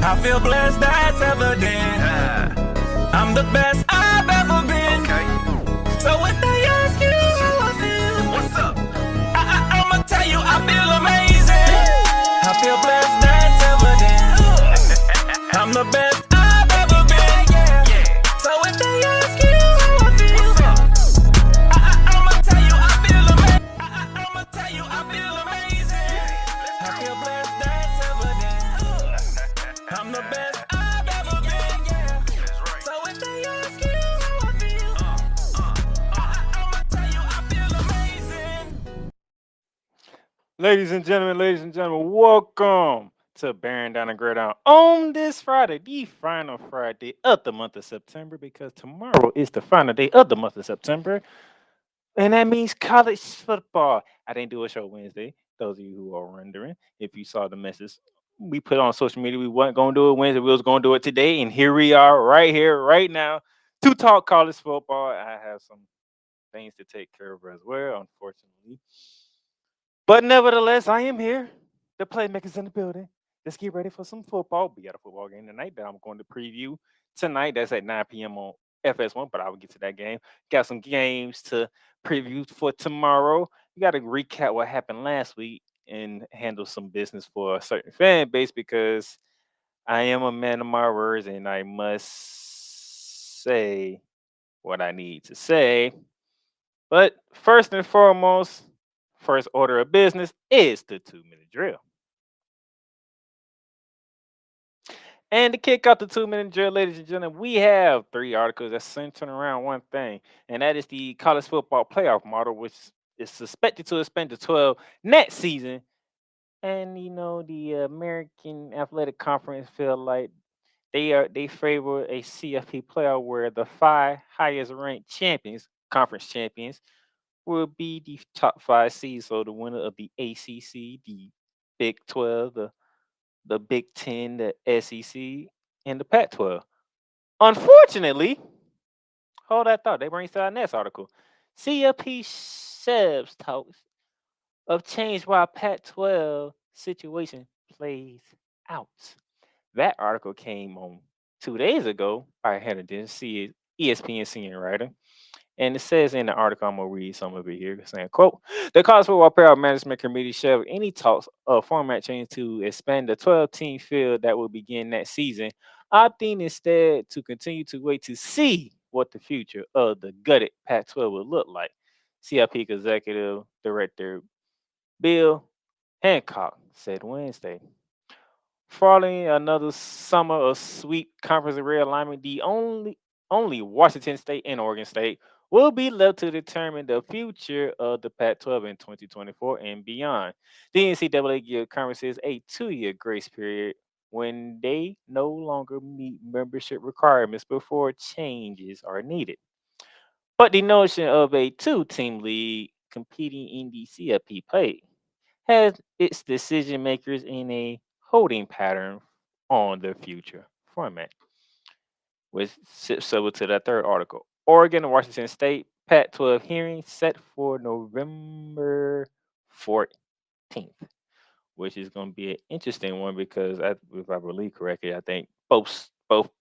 I feel blessed, that's evident. I'm the best I've ever been. Okay. So if they ask you how I feel, What's up? I'ma tell you I feel amazing. I feel blessed, that's evident. I'm the best I've ever been. So if they ask you how I feel, I'ma tell you I feel amazing. I'ma tell you I feel amazing. I feel blessed, that's evident. I'm the best I've ever been. That's right. So if they ask you how I feel, I'ma tell you I feel amazing. Ladies and gentlemen, welcome to Bearing Down the Gridiron on this Friday, the final Friday of the month of September, because tomorrow is the final day of the month of September, and that means college football. I didn't do a show Wednesday. Those of you who are wondering, if you saw the message we put on social media, we weren't going to do it Wednesday. We was going to do it today, and here we are, right here, right now, to talk college football. I have some things to take care of as well, unfortunately. But nevertheless, I am here. The Playmaker's in the building. Let's get ready for some football. We got a football game tonight that I'm going to preview tonight. That's at 9 p.m. on FS1, but I will get to that game. Got some games to preview for tomorrow. We got to recap what happened last week and handle some business for a certain fan base because I am a man of my words and I must say what I need to say. But first and foremost, first order of business is the 2-minute drill. And to kick off the 2-minute drill, ladies and gentlemen, we have 3 articles that center around one thing, and that is the college football playoff model, which is suspected to expand to 12 next season. And the American Athletic Conference feel like they favor a CFP playoff where the 5 highest ranked champions, conference champions, will be the top 5 seeds. So the winner of the ACC, the Big 12, the Big 10, the SEC, and the Pac 12. Unfortunately, hold that thought. They bring us to our next article. CFP Chefs talks of change while Pac 12 situation plays out. That article came on 2 days ago by Henderson, ESPN senior writer. And it says in the article, I'm gonna read some of it here, saying, quote, the college football playoff management committee shelved any talks of format change to expand the 12-team field that will begin next season, opting instead to continue to wait to see what the future of the gutted Pac-12 will look like. CIP executive director Bill Hancock said Wednesday. Following another summer of sweep conference realignment, the only Washington State and Oregon State will be left to determine the future of the Pac-12 in 2024 and beyond. The NCAA gives conferences a 2-year grace period when they no longer meet membership requirements before changes are needed. But the notion of a 2-team league competing in the CFP play has its decision makers in a holding pattern on the future format, which shifts over to the third article. Oregon and Washington State Pac-12 hearing set for November 14th, which is going to be an interesting one because, if I believe correctly, I think both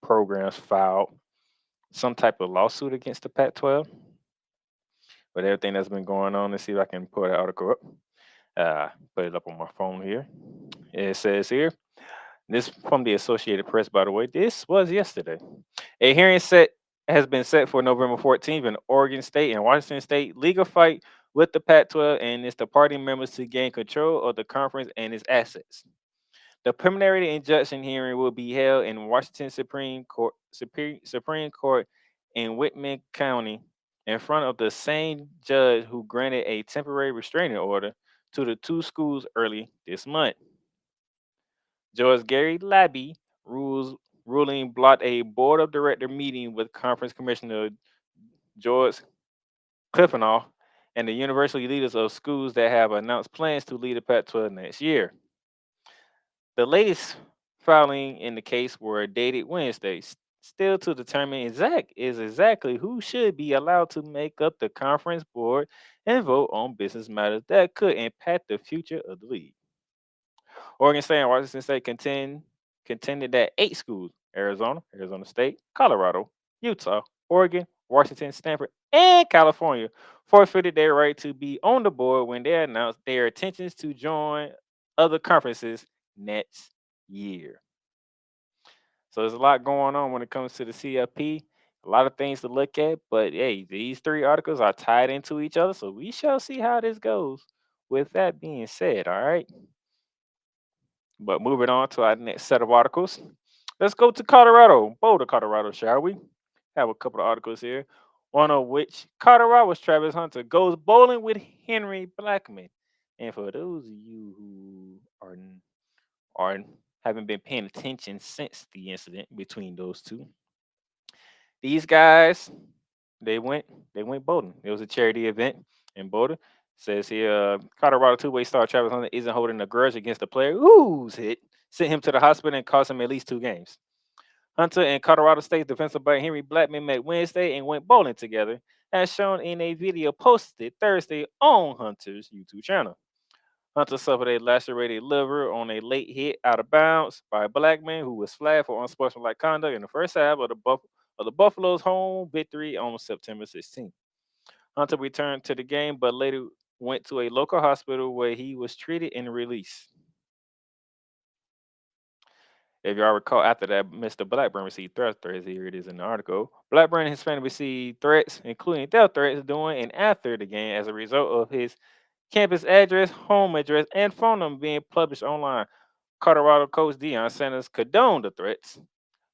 programs filed some type of lawsuit against the Pac-12. But everything that's been going on, let's see if I can pull that article up. Put it up on my phone here. It says here, this from the Associated Press, by the way. This was yesterday. A hearing has been set for November 14th in Oregon State and Washington State. Legal fight with the Pac-12 and its departing members to gain control of the conference and its assets. The preliminary injunction hearing will be held in Washington Supreme Court in Whitman County in front of the same judge who granted a temporary restraining order to the 2 schools early this month. Judge Gary Labby ruling blocked a board of director meeting with conference commissioner George Cliffenoff and the university leaders of schools that have announced plans to lead the Pac-12 next year. The latest filing in the case were dated Wednesday, still to determine exactly who should be allowed to make up the conference board and vote on business matters that could impact the future of the league. Oregon State and Washington State contend contended that 8 schools, Arizona, Arizona State, Colorado, Utah, Oregon, Washington, Stanford, and California, forfeited their right to be on the board when they announced their intentions to join other conferences next year. So there's a lot going on when it comes to the CFP. A lot of things to look at, but hey, these 3 articles are tied into each other, so we shall see how this goes. With that being said, all right. But moving on to our next set of articles, let's go to Colorado, Boulder, Colorado, shall we? Have a couple of articles here. One of which Colorado's Travis Hunter goes bowling with Henry Blackman. And for those of you who are haven't been paying attention since the incident between those two, these guys they went they went bowling. It was a charity event in Boulder. Says here, Colorado two-way star Travis Hunter isn't holding a grudge against the player who's hit, sent him to the hospital and cost him at least 2 games. Hunter and Colorado State defensive back Henry Blackman met Wednesday and went bowling together, as shown in a video posted Thursday on Hunter's YouTube channel. Hunter suffered a lacerated liver on a late hit out of bounds by Blackman, who was flagged for unsportsmanlike conduct in the first half of the Buffalo's home victory on September 16th. Hunter returned to the game, but later went to a local hospital where he was treated and released. If y'all recall, after that, Mr. Blackburn received threats. Here it is in the article. Blackburn and his family received threats, including death threats, during and after the game as a result of his campus address, home address, and phone number being published online. Colorado coach Deion Sanders condoned the threats.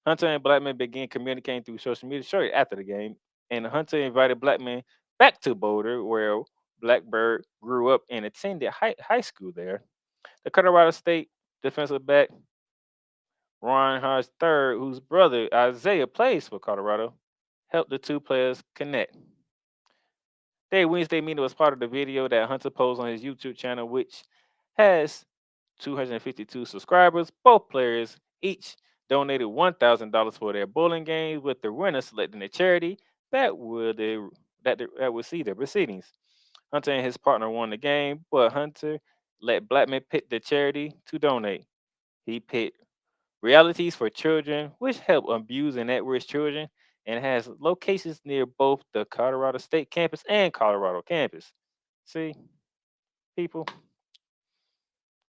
Hunter and Blackman began communicating through social media shortly after the game, and Hunter invited Blackman back to Boulder, where Blackbird grew up and attended high school there. The Colorado State defensive back Ron Hodge III, whose brother Isaiah plays for Colorado, helped the two players connect. Their Wednesday meeting was part of the video that Hunter posted on his YouTube channel, which has 252 subscribers. Both players each donated $1,000 for their bowling games, with the winner selecting a charity that would see their proceedings. Hunter and his partner won the game, but Hunter let Blackman pick the charity to donate. He picked Realities for Children, which help abused and at-risk children, and has locations near both the Colorado State campus and Colorado campus. See, people,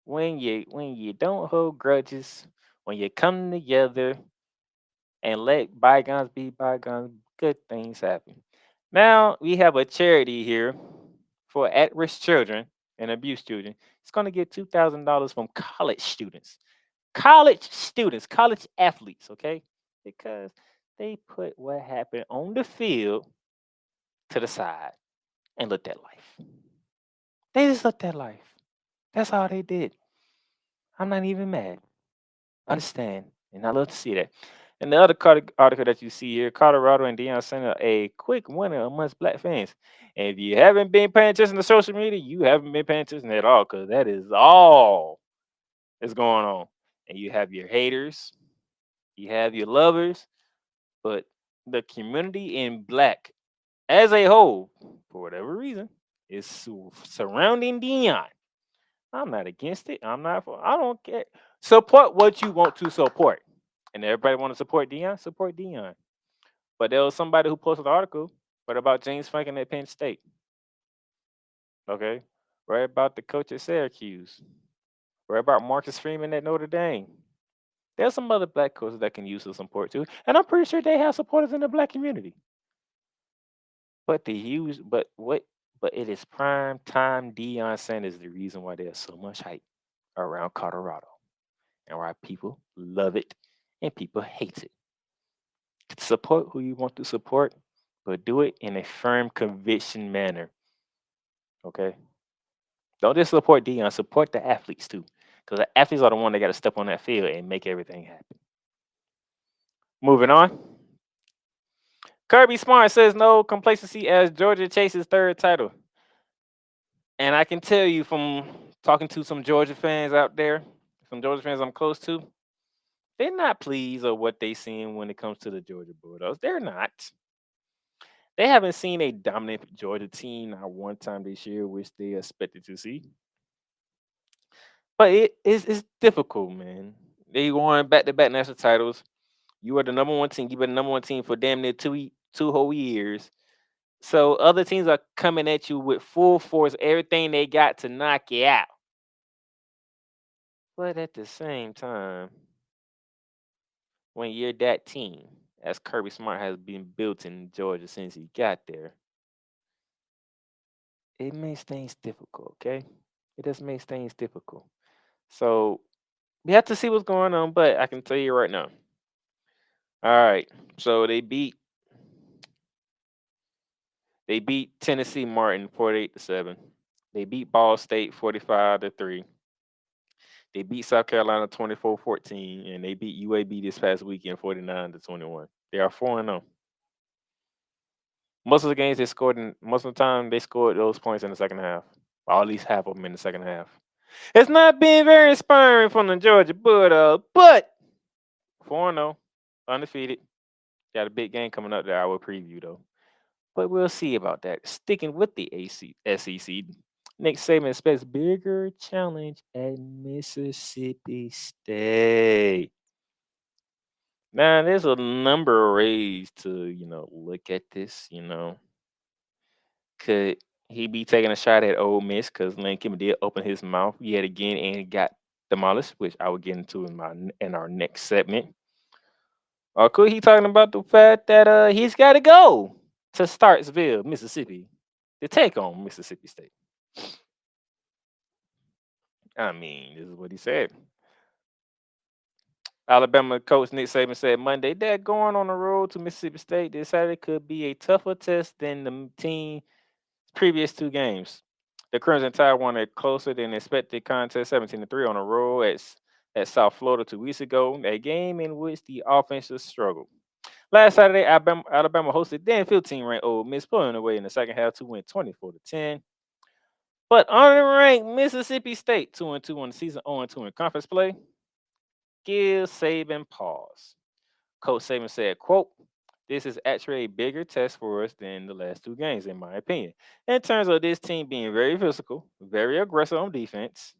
when you don't hold grudges, when you come together and let bygones be bygones, good things happen. Now we have a charity here for at-risk children and abused children. It's going to get $2,000 from college students, college athletes, okay? Because they put what happened on the field to the side and looked at life. They just looked at life. That's all they did. I'm not even mad. I understand, and I love to see that. And the other article that you see here, Colorado and Deion Sanders, a quick winner amongst black fans. And if you haven't been paying attention to social media, you haven't been paying attention at all, because that is all that's going on. And you have your haters, you have your lovers, but the community in black as a whole, for whatever reason, is surrounding Deion. I'm not against it. I don't care. Support what you want to support. And everybody want to support Deion? Support Deion. But there was somebody who posted an article, but about James Franklin at Penn State. Okay. Right about the coach at Syracuse. Right about Marcus Freeman at Notre Dame. There's some other black coaches that can use some support too. And I'm pretty sure they have supporters in the black community. But it is prime time Deion Sanders the reason why there's so much hype around Colorado and why people love it and people hate it. Support who you want to support, but do it in a firm conviction manner. Okay? Don't just support Deion, support the athletes too. Because the athletes are the one that got to step on that field and make everything happen. Moving on. Kirby Smart says no complacency as Georgia chases third title. And I can tell you from talking to some Georgia fans out there, some Georgia fans I'm close to, they're not pleased with what they seeing when it comes to the Georgia Bulldogs. They're not. They haven't seen a dominant Georgia team not one time this year, which they expected to see. But it's difficult, man. They won back-to-back national titles. You were the number one team. You were the number one team for damn near two whole years. So other teams are coming at you with full force, everything they got to knock you out. But at the same time, when you're that team, as Kirby Smart has been built in Georgia since he got there, it makes things difficult, okay? It just makes things difficult. So we have to see what's going on, but I can tell you right now. All right. So they beat Tennessee Martin 48-7. They beat Ball State 45-3. They beat South Carolina 24-14, and they beat UAB this past weekend 49-21. They are 4-0. Most of the games most of the time they scored those points in the second half. Or at least half of them in the second half. It's not been very inspiring from the Georgia Bulldogs, but 4-0, undefeated. Got a big game coming up that I will preview though. But we'll see about that. Sticking with the SEC, Nick Saban expects bigger challenge at Mississippi State. Now, there's a number of ways to, look at this, Could he be taking a shot at Ole Miss? Because Lane Kiffin did open his mouth yet again and got demolished, which I will get into in our next segment. Or could he talking about the fact that he's got to go to Starksville, Mississippi, to take on Mississippi State? I mean, this is what he said. Alabama coach Nick Saban said Monday that going on the road to Mississippi State this Saturday could be a tougher test than the team's previous two games. The Crimson Tide won a closer than expected contest 17-3 on the road at South Florida 2 weeks ago, a game in which the offenses struggled. Last Saturday, Alabama hosted then 15-ranked Ole Miss, pulling away in the second half to win 24-10. But unranked Mississippi State 2-2 on the season, 0-2 in conference play, give Saban pause. Coach Saban said, quote, "This is actually a bigger test for us than the last two games, in my opinion. In terms of this team being very physical, very aggressive on defense,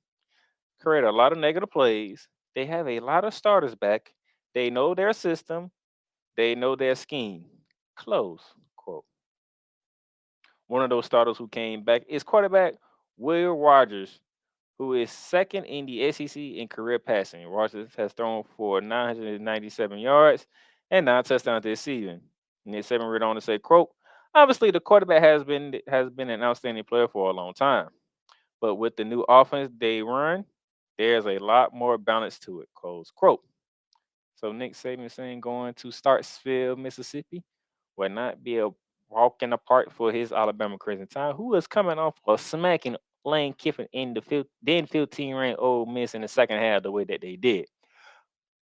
create a lot of negative plays. They have a lot of starters back. They know their system. They know their scheme." Close quote. One of those starters who came back is quarterback Will Rogers, who is second in the SEC in career passing. Rogers has thrown for 997 yards and 9 touchdowns this season. Nick Saban went on to say, quote, "Obviously, the quarterback has been an outstanding player for a long time. But with the new offense they run, there's a lot more balance to it," close quote. So Nick Saban saying going to Starksville, Mississippi would not be a walk in the park for his Alabama Crimson Tide, who is coming off of smacking Lane Kiffin in the then 15-ranked Ole Miss in the second half the way that they did.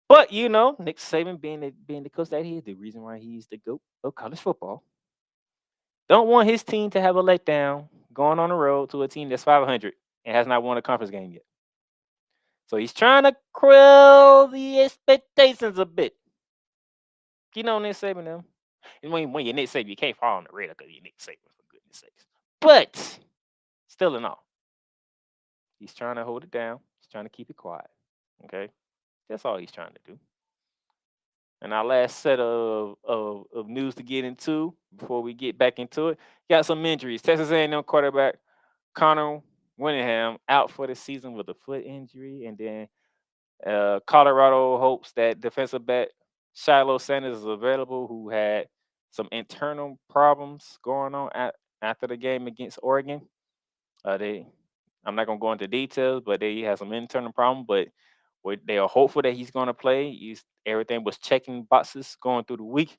But Nick Saban being the coach that he is, the reason why he's the GOAT of college football, don't want his team to have a letdown going on the road to a team that's 500 and has not won a conference game yet. So he's trying to quell the expectations a bit. Nick Saban them. And when you're Nick Saban, you can't fall on the radar because you're Nick Saban, for goodness sakes. But still in all, he's trying to hold it down. He's trying to keep it quiet. Okay? That's all he's trying to do. And our last set of news to get into before we get back into it, got some injuries. Texas A&M quarterback Connor Winningham out for the season with a foot injury. And then Colorado hopes that defensive back Shiloh Sanders is available, who had some internal problems going on after the game against Oregon. I'm not going to go into details, but they had some internal problem, but they are hopeful that he's going to play. Everything was checking boxes going through the week.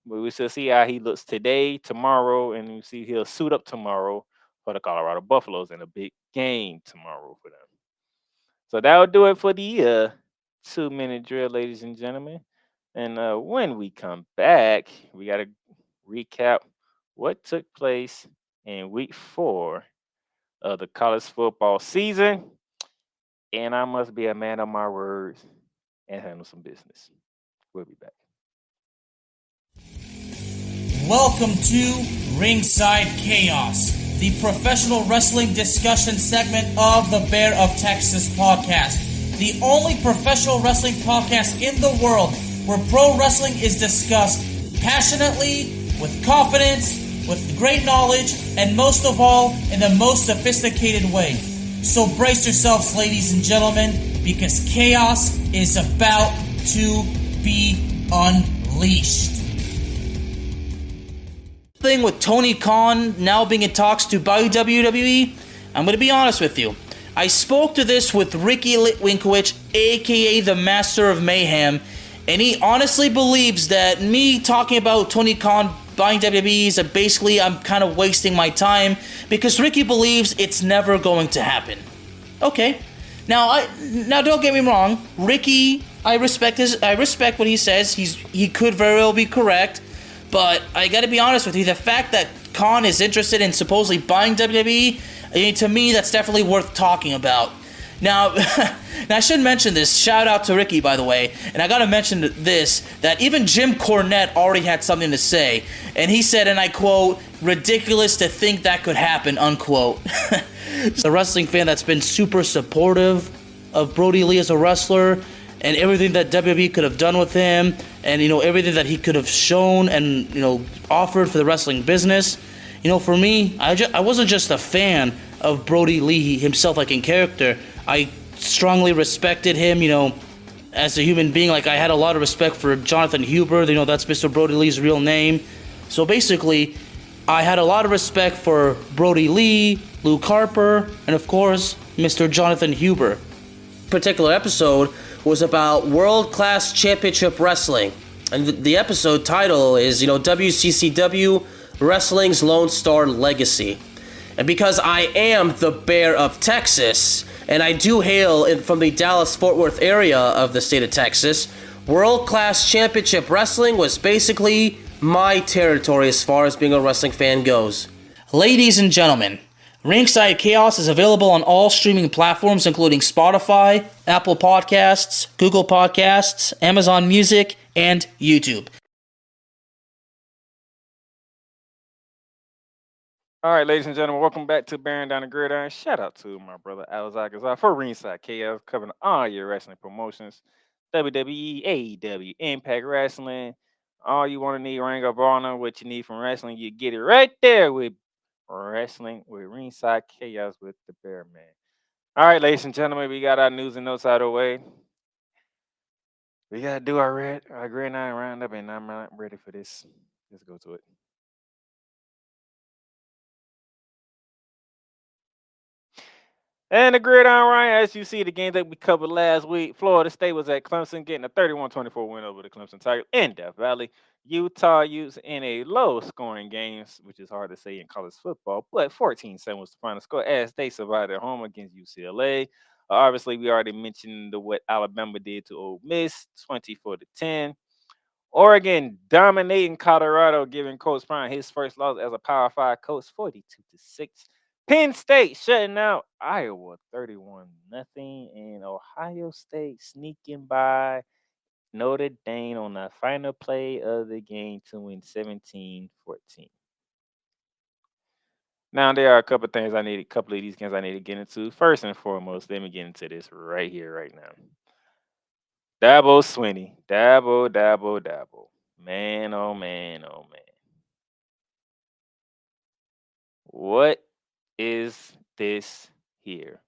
But we still see how he looks today, tomorrow, and we see he'll suit up tomorrow for the Colorado Buffaloes in a big game tomorrow for them. So that'll do it for the 2-minute drill, ladies and gentlemen. And when we come back, we got to recap what took place in week 4 of the college football season. And I must be a man of my words and handle some business. We'll be back. Welcome to Ringside Chaos, the professional wrestling discussion segment of the Bear of Texas podcast. the only professional wrestling podcast in the world where pro wrestling is discussed passionately, with confidence, with great knowledge, and most of all, in the most sophisticated way. So brace yourselves, ladies and gentlemen, because chaos is about to be unleashed. Thing with Tony Khan now being in talks to buy WWE, I'm going to be honest with you. I spoke to this with Ricky Litwinkowicz, aka the Master of Mayhem, and he honestly believes that me talking about Tony Khan buying WWE is basically I'm kind of wasting my time because Ricky believes it's never going to happen. Okay, now don't get me wrong, Ricky, I respect what he says. He could very well be correct, but I got to be honest with you. The fact that Khan is interested in supposedly buying WWE, I mean, to me, that's definitely worth talking about. Now, I should mention this. Shout out to Ricky, by the way. And I gotta mention this, that even Jim Cornette already had something to say. And he said, and I quote, "Ridiculous to think that could happen," unquote. A wrestling fan that's been super supportive of Brody Lee as a wrestler and everything that WWE could have done with him and, everything that he could have shown and, offered for the wrestling business. For me, I wasn't just a fan of Brody Lee himself, like in character. I strongly respected him, as a human being. Like, I had a lot of respect for Jonathan Huber. That's Mr. Brody Lee's real name. So basically, I had a lot of respect for Brody Lee, Luke Harper, and of course, Mr. Jonathan Huber. This particular episode was about World Class Championship Wrestling. And the episode title is, WCCW Wrestling's Lone Star Legacy. And because I am the Bear of Texas, and I do hail from the Dallas-Fort Worth area of the state of Texas, World Class Championship Wrestling was basically my territory as far as being a wrestling fan goes. Ladies and gentlemen, Ringside Chaos is available on all streaming platforms including Spotify, Apple Podcasts, Google Podcasts, Amazon Music, and YouTube. All right, ladies and gentlemen, welcome back to Bearing Down the Gridiron. Shout out to my brother Alex Agazar for Ringside Chaos, covering all your wrestling promotions, WWE, AEW, Impact Wrestling. All you want to need, Ring of Honor, what you need from wrestling, you get it right there with Wrestling with Ringside Chaos with the Bear Man. All right, ladies and gentlemen, we got our news and notes out of the way. We got to do our Gridiron Roundup, and I'm not ready for this. Let's go to it. And the Gridiron Ryan, as you see, the game that we covered last week, Florida State was at Clemson, getting a 31-24 win over the Clemson Tigers in Death Valley. Utah used in a low-scoring game, which is hard to say in college football, but 14-7 was the final score as they survived at home against UCLA. Obviously, we already mentioned what Alabama did to Ole Miss, 24-10. Oregon dominating Colorado, giving Coach Prime his first loss as a Power 5 coach, 42-6. Penn State shutting out Iowa 31-0, and Ohio State sneaking by Notre Dame on the final play of the game to win 17-14. Now there are a couple of these games I need to get into. First and foremost, let me get into this right here, right now. Dabo Swinney. Dabo. Man, oh man, oh man. What is this here?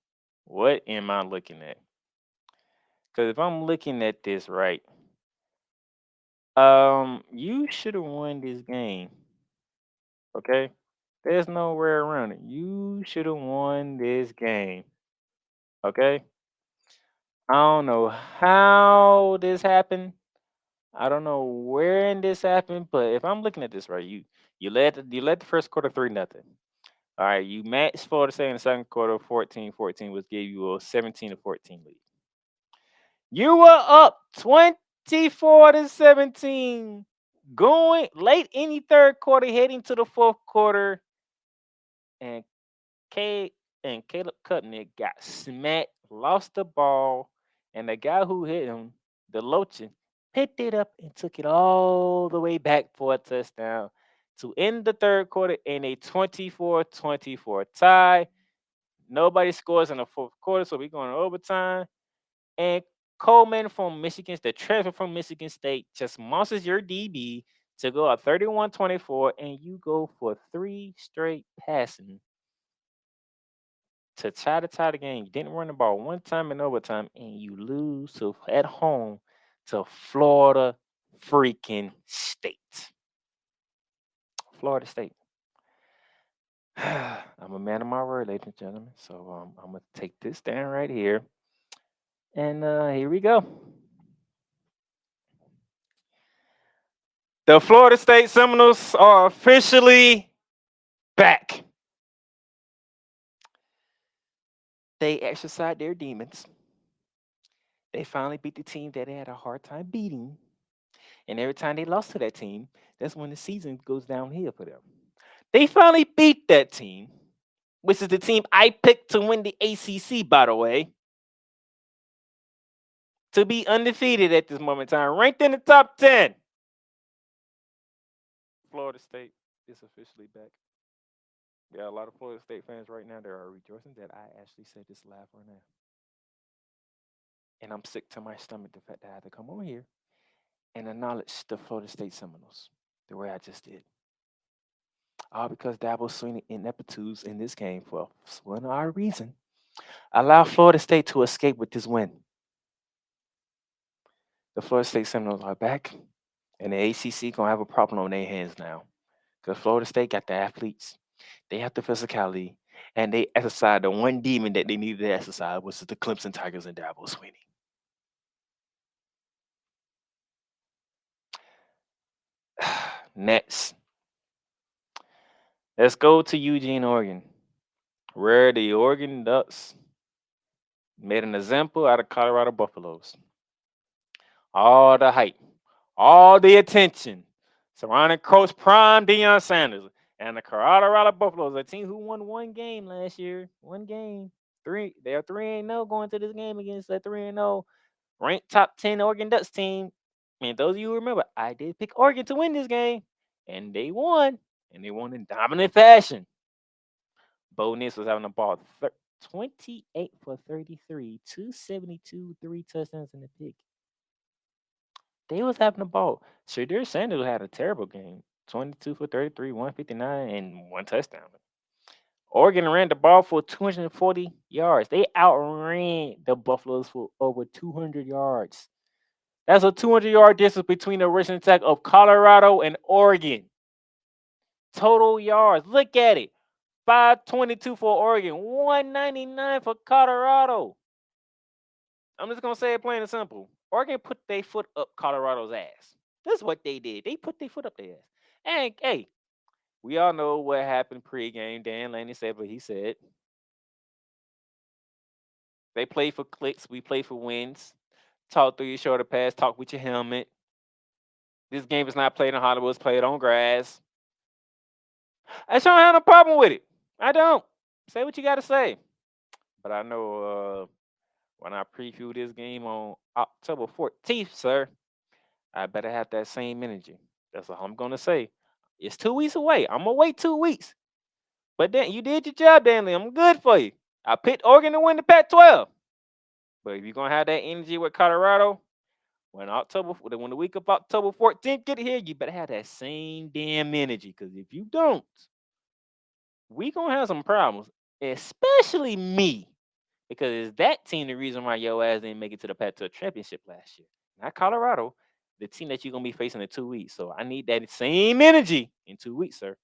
What am I looking at? Because if I'm looking at this right, you should have won this game. Okay? There's nowhere around it. You should have won this game. Okay? I don't know how this happened. I don't know where in this happened, but if I'm looking at this right, you led the first quarter 3-0. All right, you matched Florida State in the second quarter 14-14, which gave you a 17-14 lead. You were up 24-17 going late in the third quarter, heading to the fourth quarter, and Caleb Cutnick got smacked, lost the ball, and the guy who hit him, the Lochin, picked it up and took it all the way back for a touchdown to end the third quarter in a 24-24 tie. Nobody scores in the fourth quarter, so we're going to overtime. And Coleman from Michigan, the transfer from Michigan State, just monsters your DB to go up 31-24, and you go for 3 straight passing to try to tie the game. You didn't run the ball one time in overtime, and you lose at home to Florida freaking State. Florida State. I'm a man of my word, ladies and gentlemen. So I'm gonna take this down right here, and here we go. The Florida State Seminoles are officially back. They exercised their demons. They finally beat the team that they had a hard time beating. And every time they lost to that team, that's when the season goes downhill for them. They finally beat that team, which is the team I picked to win the ACC, by the way, to be undefeated at this moment in time, ranked in the top 10. Florida State is officially back. There are a lot of Florida State fans right now that are rejoicing that I actually said this live right now. And I'm sick to my stomach the fact that I had to come over here and acknowledge the Florida State Seminoles the way I just did. All because Dabo Swinney ineptitudes in this game for one odd reason allow Florida State to escape with this win. The Florida State Seminoles are back, and the ACC gonna have a problem on their hands now, because Florida State got the athletes, they have the physicality, and they exercise the one demon that they needed to exercise, which is the Clemson Tigers and Dabo Swinney. Next, let's go to Eugene, Oregon, where the Oregon Ducks made an example out of Colorado Buffaloes. All the hype, all the attention surrounding Coach Prime Deion Sanders and the Colorado Buffaloes, a team who won one game last year. One game. They are 3-0 going to this game against that 3-0 ranked top 10 Oregon Ducks team. And those of you who remember, I did pick Oregon to win this game, and they won. And they won in dominant fashion. Bo Nix was having the ball 28 for 33, 272, 3 touchdowns in the pick. They was having the ball. Shadur Sanders had a terrible game. 22 for 33, 159, and 1 touchdown. Oregon ran the ball for 240 yards. They outran the Buffaloes for over 200 yards. That's a 200-yard distance between the rushing attack of Colorado and Oregon. Total yards. Look at it. 522 for Oregon, 199 for Colorado. I'm just going to say it plain and simple. Oregon put their foot up Colorado's ass. That's what they did. They put their foot up their ass. And, hey, we all know what happened pregame. Dan Lanning said what he said. They play for clicks. We play for wins. Talk through your shoulder pads. Talk with your helmet. This game is not played in Hollywood. It's played on grass. I don't have no problem with it. I don't. Say what you got to say. But I know when I preview this game on October 14th, sir, I better have that same energy. That's all I'm going to say. It's 2 weeks away. I'm going to wait 2 weeks. But then you did your job, Danley. I'm good for you. I picked Oregon to win the Pac-12. But if you're going to have that energy with Colorado, when the week of October 14th get here, you better have that same damn energy. Because if you don't, we going to have some problems, especially me. Because it's that team the reason why your ass didn't make it to the Pac-12 championship last year. Not Colorado, the team that you're going to be facing in 2 weeks. So I need that same energy in 2 weeks, sir.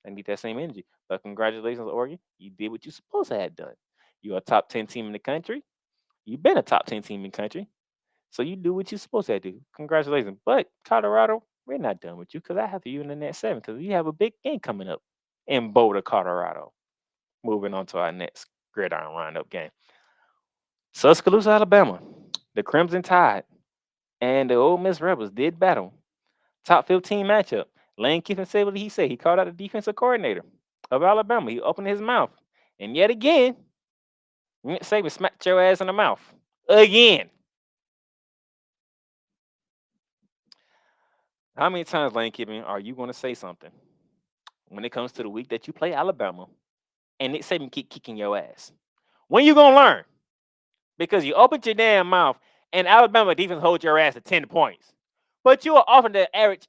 I need that same energy. But congratulations, Oregon. You did what you're supposed to have done. You're a top 10 team in the country. You've been a top 10 team in the country. So you do what you're supposed to do. Congratulations. But Colorado, we're not done with you because I have you in the next 7 because we have a big game coming up in Boulder, Colorado. Moving on to our next gridiron roundup game. Tuscaloosa, Alabama. The Crimson Tide and the Ole Miss Rebels did battle. Top 15 matchup. Lane Kiffin said what he said. He called out the defensive coordinator of Alabama. He opened his mouth. And yet again, Nick Saban smacked your ass in the mouth. Again. How many times, Lane Kiffin, are you going to say something when it comes to the week that you play Alabama and Nick Saban keep kicking your ass? When you going to learn? because you opened your damn mouth and Alabama defense holds your ass to 10 points. But you are often to average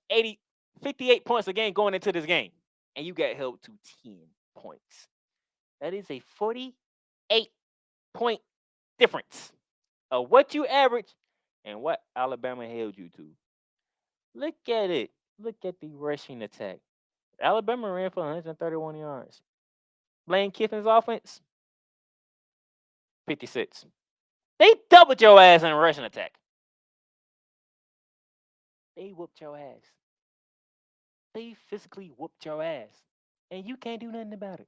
58 points a game going into this game. And you got held to 10 points. That is a 48-point difference of what you average and what Alabama held you to. Look at it. Look at the rushing attack. Alabama ran for 131 yards. Lane Kiffin's offense, 56. They doubled your ass in a rushing attack. They whooped your ass. They physically whooped your ass. And you can't do nothing about it.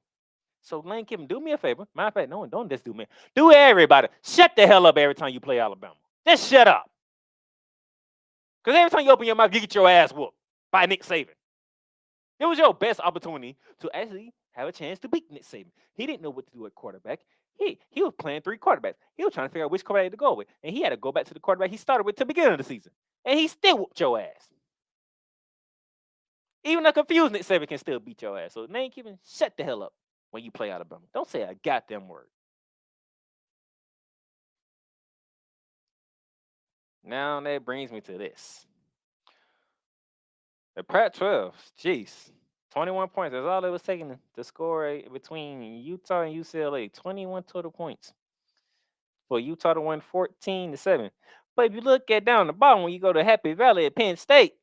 So Lane Kiffin, do me a favor. Matter of fact, no, don't just do me. Do everybody. Shut the hell up every time you play Alabama. Just shut up. Because every time you open your mouth, you get your ass whooped by Nick Saban. It was your best opportunity to actually have a chance to beat Nick Saban. He didn't know what to do at quarterback. He was playing 3 quarterbacks. He was trying to figure out which quarterback to go with. And he had to go back to the quarterback he started with to the beginning of the season. And he still whooped your ass. Even a confused Nick Saban can still beat your ass. So Lane Kiffin, shut the hell up when you play Alabama. Don't say a goddamn word. Now that brings me to this. The Pac-12, jeez, 21 points. That's all it was taking to score between Utah and UCLA. 21 total points for Utah to win 14-7. But if you look at down the bottom, when you go to Happy Valley at Penn State,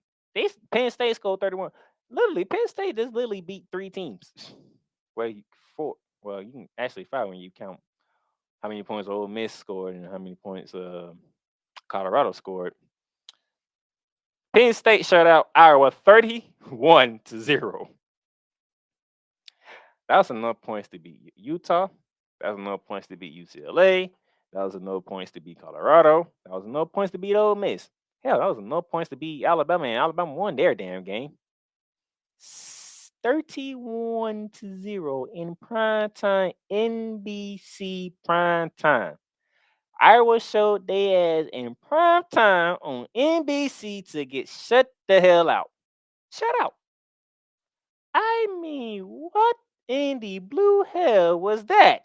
Penn State scored 31. Literally, Penn State just literally beat 3 teams. Well, 4. Well, you can actually 5 when you count how many points Ole Miss scored and how many points Colorado scored. Penn State shut out Iowa 31-0. That was enough points to beat Utah. That was enough points to beat UCLA. That was enough points to beat Colorado. That was enough points to beat Ole Miss. Hell, that was enough points to beat Alabama, and Alabama won their damn game. 31-0 in primetime, NBC primetime. Iowa showed their ass in prime time on NBC to get shut the hell out. Shut out. I mean, what in the blue hell was that?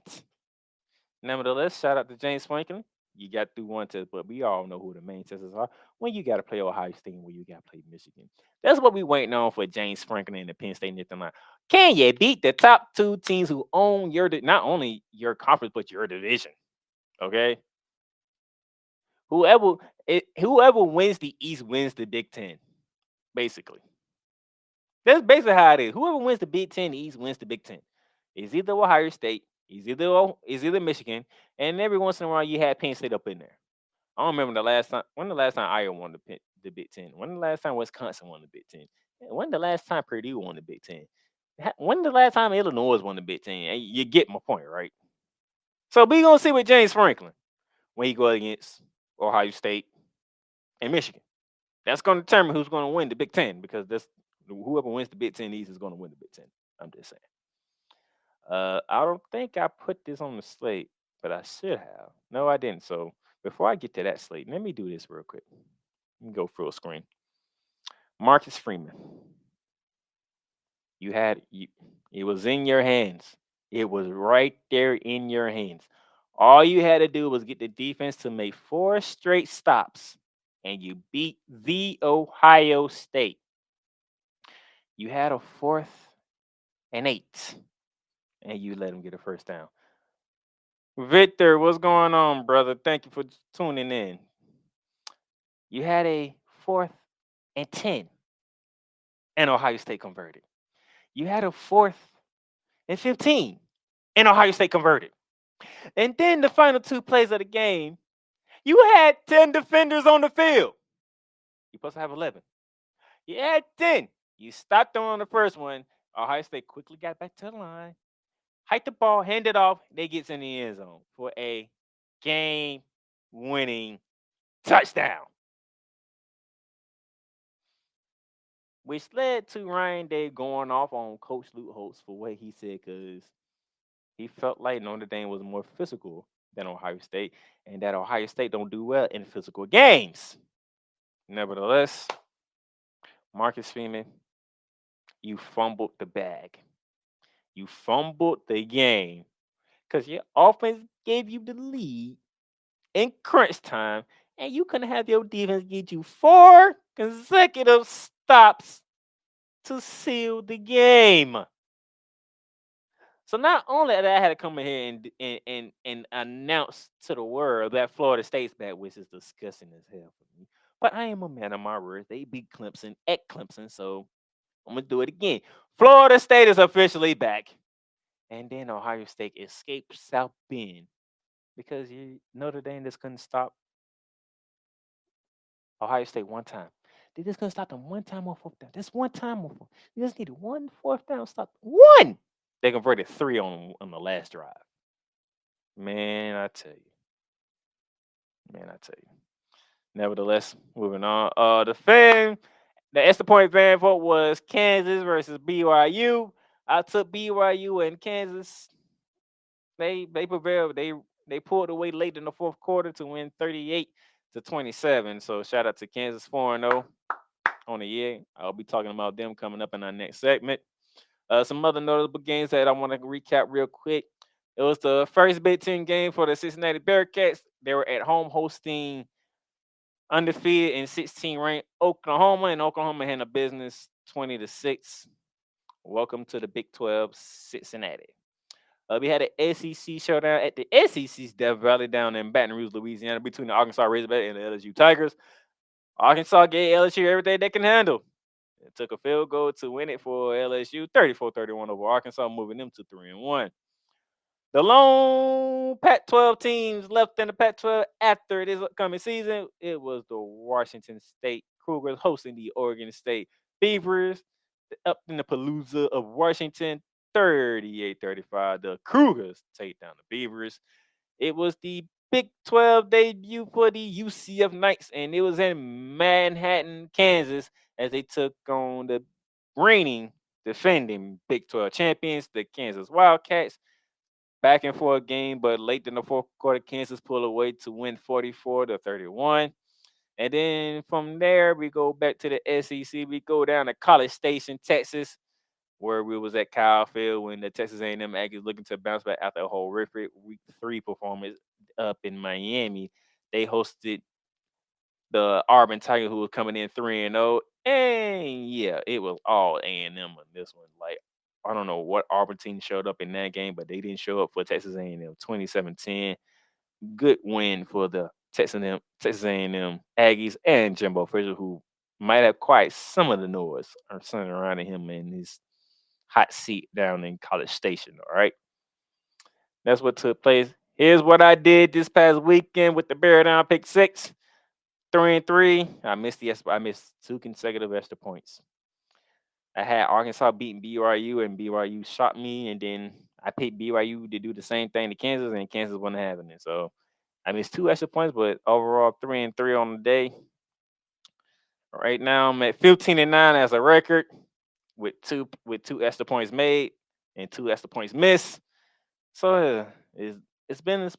Nevertheless, shout out to James Franklin. You got through one test, but we all know who the main testers are. When you got to play Ohio State and when you got to play Michigan. That's what we waiting on for James Franklin and the Penn State North Carolina. Can you beat the top 2 teams who own your not only your conference but your division? Okay. Whoever wins the East wins the Big Ten, basically. That's basically how it is. Whoever wins the Big Ten, the East wins the Big Ten. It's either Ohio State, it's either Michigan, and every once in a while you had Penn State up in there. I don't remember when the last time Iowa won the Big Ten. When the last time Wisconsin won the Big Ten? When the last time Purdue won the Big Ten? When the last time Illinois won the Big Ten? You get my point, right? So we gonna see with James Franklin when he go against Ohio State and Michigan. That's going to determine who's going to win the Big Ten because whoever wins the Big Ten East is going to win the Big Ten. I'm just saying. I don't think I put this on the slate, but I should have. No, I didn't. So before I get to that slate, let me do this real quick. Let me go full screen. Marcus Freeman. It was in your hands. It was right there in your hands. All you had to do was get the defense to make 4 straight stops, and you beat the Ohio State. You had a 4th and 8, and you let them get a first down. Victor, what's going on, brother? Thank you for tuning in. You had a 4th and 10, and Ohio State converted. You had a 4th and 15, and Ohio State converted. And then the final 2 plays of the game, you had 10 defenders on the field. You're supposed to have 11. You had 10. You stopped them on the first one. Ohio State quickly got back to the line, hiked the ball, handed it off. They get in the end zone for a game-winning touchdown, which led to Ryan Day going off on Coach Luke Holtz for what he said because he felt like Notre Dame was more physical than Ohio State and that Ohio State don't do well in physical games. Nevertheless, Marcus Freeman, you fumbled the bag. You fumbled the game because your offense gave you the lead in crunch time, and you couldn't have your defense get you 4 consecutive stops to seal the game. So not only that I had to come in here and announce to the world that Florida State's back, which is disgusting as hell for me, but I am a man of my word. They beat Clemson at Clemson, so I'm gonna do it again. Florida State is officially back, and then Ohio State escaped South Bend because Notre Dame just couldn't stop Ohio State one time. They just couldn't stop them one time on fourth down. Just one time on fourth. You just needed one fourth down stop. One. They converted 3 on the last drive. Man, I tell you. Nevertheless, moving on. The extra point fan vote was Kansas versus BYU. I took BYU and Kansas. They prevailed. They pulled away late in the fourth quarter to win 38-27. So shout out to Kansas 4-0 on the year. I'll be talking about them coming up in our next segment. Some other notable games that I want to recap real quick. It was the first Big Ten game for the Cincinnati Bearcats. They were at home hosting undefeated and 16th-ranked Oklahoma, and Oklahoma handled business 20-6. Welcome to the Big 12, Cincinnati. We had an SEC showdown at the SEC's Death Valley down in Baton Rouge, Louisiana, between the Arkansas Razorbacks and the LSU Tigers. Arkansas gave LSU everything they can handle. It took a field goal to win it for LSU, 34-31 over Arkansas, moving them to 3-1. The lone Pac-12 teams left in the Pac-12 after this upcoming season, it was the Washington State Cougars hosting the Oregon State Beavers up in the Palooza of Washington, 38-35. The Cougars take down the Beavers. It was the Big 12 debut for the UCF Knights, and it was in Manhattan, Kansas, as they took on the reigning, defending Big 12 champions, the Kansas Wildcats. Back and forth game, but late in the fourth quarter, Kansas pulled away to win 44-31. And then from there, we go back to the SEC. We go down to College Station, Texas, where we was at Kyle Field when the Texas A&M Aggies looking to bounce back after a horrific Week 3 performance up in Miami. They hosted the Auburn Tigers, who was coming in 3-0. And yeah, it was all A&M on this one. Like, I don't know what Auburn team showed up in that game, but they didn't show up for Texas A&M. 27-10. Good win for the Texas A&M Aggies and Jimbo Fisher, who might have quite some of the noise centered around him in his hot seat down in College Station. All right. That's what took place. Here's what I did this past weekend with the Bear Down pick 6. 3-3. I missed 2 consecutive extra points. I had Arkansas beating BYU, and BYU shot me, and then I picked BYU to do the same thing to Kansas, and Kansas wasn't having it. So I missed 2 extra points, but overall 3-3 on the day. Right now I'm at 15-9 as a record with two extra points made and 2 extra points missed. So it's been an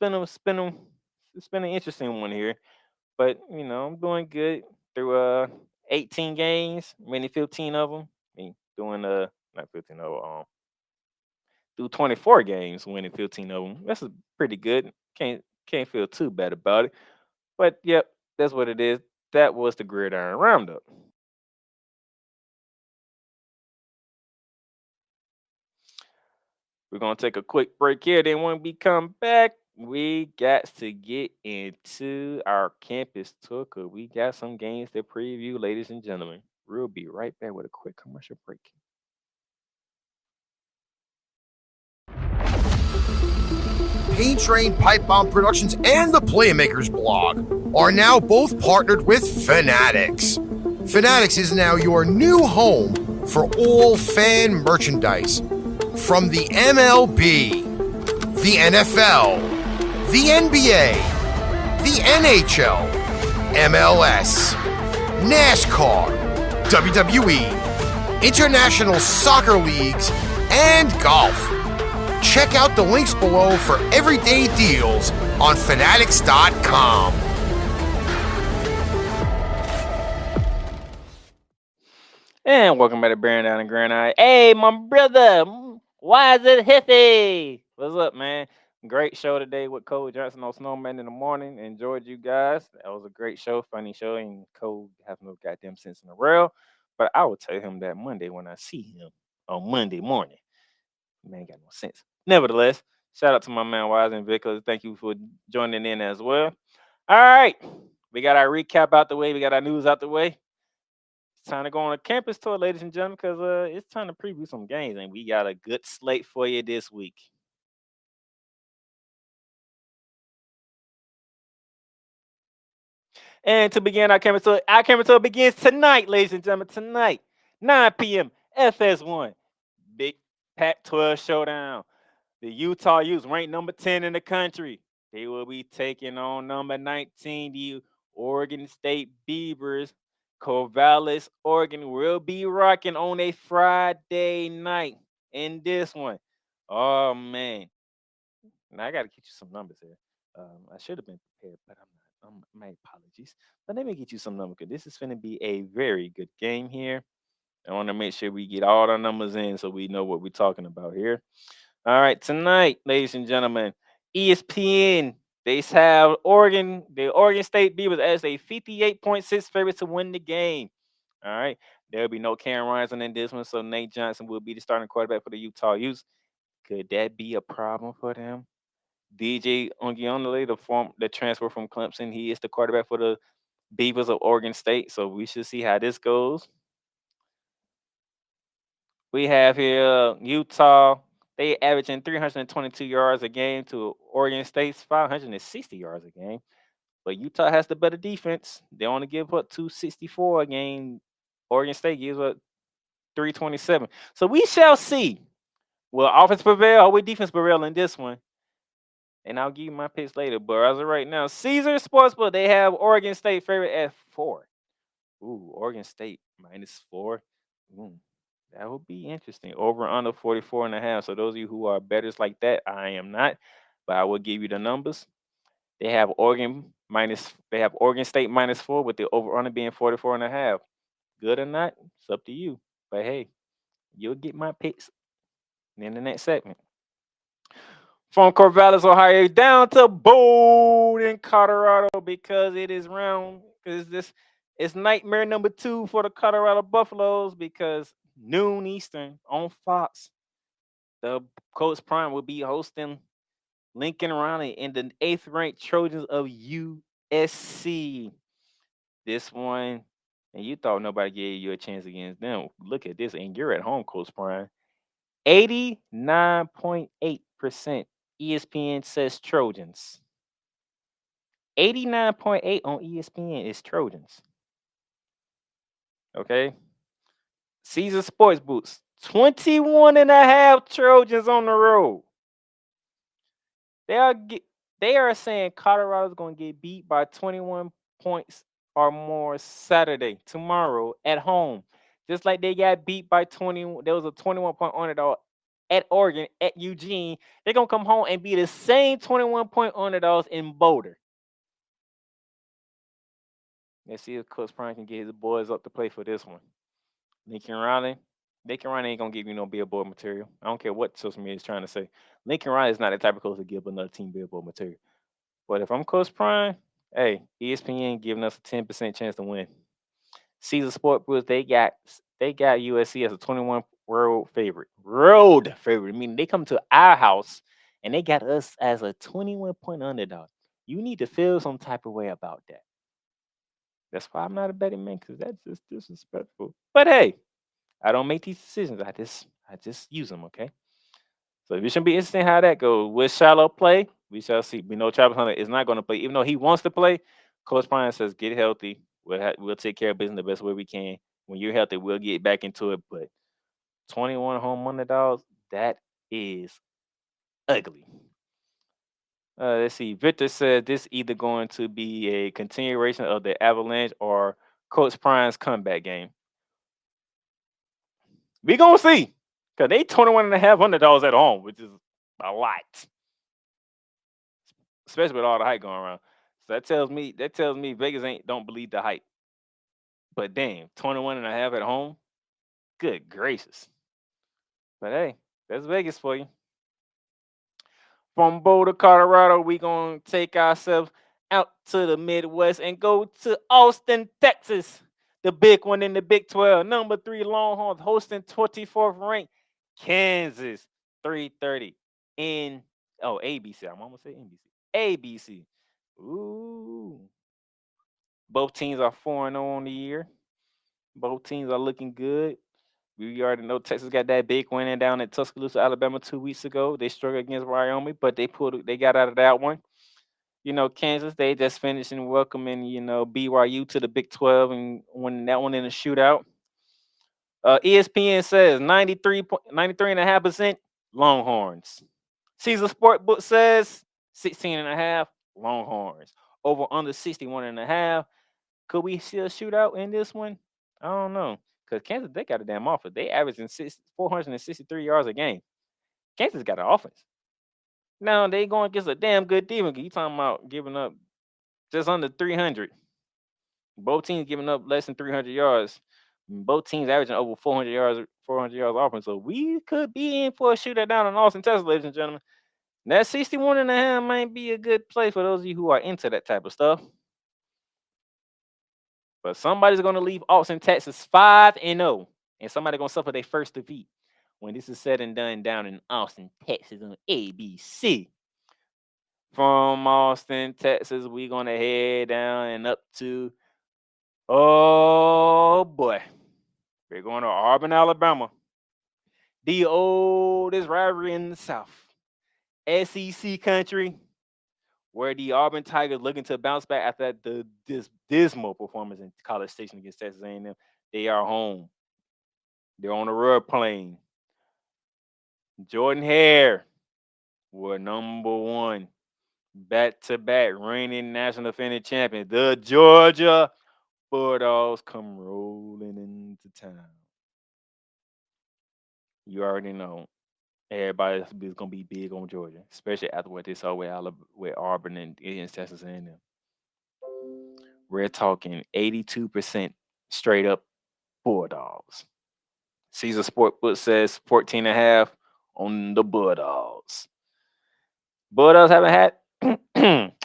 interesting one here, but you know I'm doing good through 18 games, winning 15 of them. Doing not 15 of them, through 24 games, winning 15 of them. That's pretty good. Can't feel too bad about it. But yep, that's what it is. That was the Gridiron Roundup. We're gonna take a quick break here. Then when we come back, we got to get into our campus tour. We got some games to preview, ladies and gentlemen. We'll be right back with a quick commercial break. Paint Train Pipe Bomb Productions and the Playmakers blog are now both partnered with Fanatics. Fanatics is now your new home for all fan merchandise. From the MLB, the NFL, the NBA, the NHL, MLS, NASCAR, WWE, international soccer leagues, and golf. Check out the links below for everyday deals on fanatics.com. And welcome back to Bearing Down the Gridiron. Hey, my brother, why is it Hiffy? What's up, man? Great show today with Cole Johnson on Snowman in the morning. Enjoyed you guys. That was a great show, funny show, and Cole has no goddamn sense in the world. But I will tell him that Monday when I see him on Monday morning. Man, ain't got no sense. Nevertheless, shout out to my man Wise and Vickers. Thank you for joining in as well. All right. We got our recap out the way. We got our news out the way. It's time to go on a campus tour, ladies and gentlemen, because it's time to preview some games, and we got a good slate for you this week. And to begin our camera tour begins tonight, ladies and gentlemen. Tonight, 9 p.m. FS1, Big Pac-12 showdown. The Utah Utes ranked number 10 in the country. They will be taking on number 19, the Oregon State Beavers. Corvallis, Oregon will be rocking on a Friday night in this one. Oh, man. Now, I got to get you some numbers here. I should have been prepared, but I'm not. My apologies. But let me get you some numbers because this is going to be a very good game here. I want to make sure we get all our numbers in so we know what we're talking about here. All right, tonight, ladies and gentlemen, ESPN, they have the Oregon State Beavers as a 58.6 favorite to win the game. All right, there'll be no Cam Ryerson in this one, so Nate Johnson will be the starting quarterback for the Utah Utes. Could that be a problem for them? DJ Ongionnale, the transfer from Clemson, he is the quarterback for the Beavers of Oregon State, so we should see how this goes. We have here Utah. They averaging 322 yards a game to Oregon State's 560 yards a game. But Utah has the better defense. They only give up 264 a game. Oregon State gives up 327. So we shall see. Will offense prevail or will defense prevail in this one? And I'll give you my picks later. But as of right now, Caesar Sportsbook, they have Oregon State favorite at 4. Ooh, Oregon State -4. That would be interesting. Over under 44.5. So those of you who are bettors like that, I am not. But I will give you the numbers. They have Oregon State -4 with the over under being 44.5. Good or not, it's up to you. But hey, you'll get my picks in the next segment. From Corvallis, Ohio, down to Boulder, Colorado, because it is it's nightmare number 2 for the Colorado Buffaloes because noon Eastern on Fox, the Coach Prime will be hosting Lincoln Riley and the 8th-ranked Trojans of USC. This one, and you thought nobody gave you a chance against them. Look at this, and you're at home, Coach Prime. 89.8% ESPN says Trojans. 89.8 on ESPN is Trojans. Okay. Caesar Sports Boots, 21.5 Trojans on the road. They are saying Colorado's going to get beat by 21 points or more Saturday, tomorrow, at home. Just like they got beat by 20. There was a 21-point underdog at Oregon, at Eugene. They're going to come home and be the same 21-point underdogs in Boulder. Let's see if Coach Prime can get his boys up to play for this one. Lincoln Riley ain't going to give you no billboard material. I don't care what social media is trying to say. Lincoln Riley is not the type of coach to give another team billboard material. But if I'm Coach Prime, hey, ESPN giving us a 10% chance to win. Caesar Sportsbooks, they got USC as a 21 road favorite. Road favorite, meaning they come to our house and they got us as a 21-point underdog. You need to feel some type of way about that. That's why I'm not a betting man, because that's just disrespectful. But hey, I don't make these decisions. I just use them, okay? So it should be interesting how that goes. Will Shiloh play? We shall see. We know Travis Hunter is not going to play, even though he wants to play. Coach Prime says, get healthy. We'll take care of business the best way we can. When you're healthy, we'll get back into it. But 21 home underdogs, that is ugly. Let's see. Victor said this either going to be a continuation of the Avalanche or Coach Prime's comeback game. We gonna see. Because they 21.5 underdogs at home, which is a lot. Especially with all the hype going around. So that tells me Vegas don't believe the hype. But damn, 21.5 at home? Good gracious. But hey, that's Vegas for you. From Boulder, Colorado, we gonna take ourselves out to the Midwest and go to Austin, Texas. The big one in the Big 12. Number 3 Longhorns hosting 24th ranked Kansas. 3:30 in ABC. I'm almost saying NBC. ABC. Ooh. Both teams are 4-0 on the year. Both teams are looking good. We already know Texas got that big win down at Tuscaloosa, Alabama 2 weeks ago. They struggled against Wyoming, but they got out of that one. Kansas, they just finished in welcoming, BYU to the Big 12 and winning that one in a shootout. ESPN says 93.5% Longhorns. Caesar Sportbook says 16.5 Longhorns. Over under 61.5. Could we see a shootout in this one? I don't know. Because Kansas, they got a damn offense. They averaging 463 yards a game. Kansas got an offense. Now they going against a damn good defense. You talking about giving up just under 300. Both teams giving up less than 300 yards. Both teams averaging over 400 yards offense. So we could be in for a shootout down in Austin, Texas, ladies and gentlemen. That 61.5 might be a good play for those of you who are into that type of stuff. But somebody's going to leave Austin, Texas 5-0. And somebody's going to suffer their first defeat when this is said and done down in Austin, Texas on ABC. From Austin, Texas, we're going to head down and up to, oh boy, we're going to Auburn, Alabama. The oldest rivalry in the South. SEC country, where the Auburn Tigers looking to bounce back after this dismal performance in College Station against Texas A&M. They are home. They're on the road playing. Jordan Hare were number 1 back-to-back reigning national defending champion. The Georgia Bulldogs come rolling into town. You already know. Everybody is going to be big on Georgia, especially after what they saw with Auburn and against Texas A&M. We're talking 82% straight up Bulldogs. Caesar Sportbook says 14.5 on the Bulldogs. Bulldogs haven't had,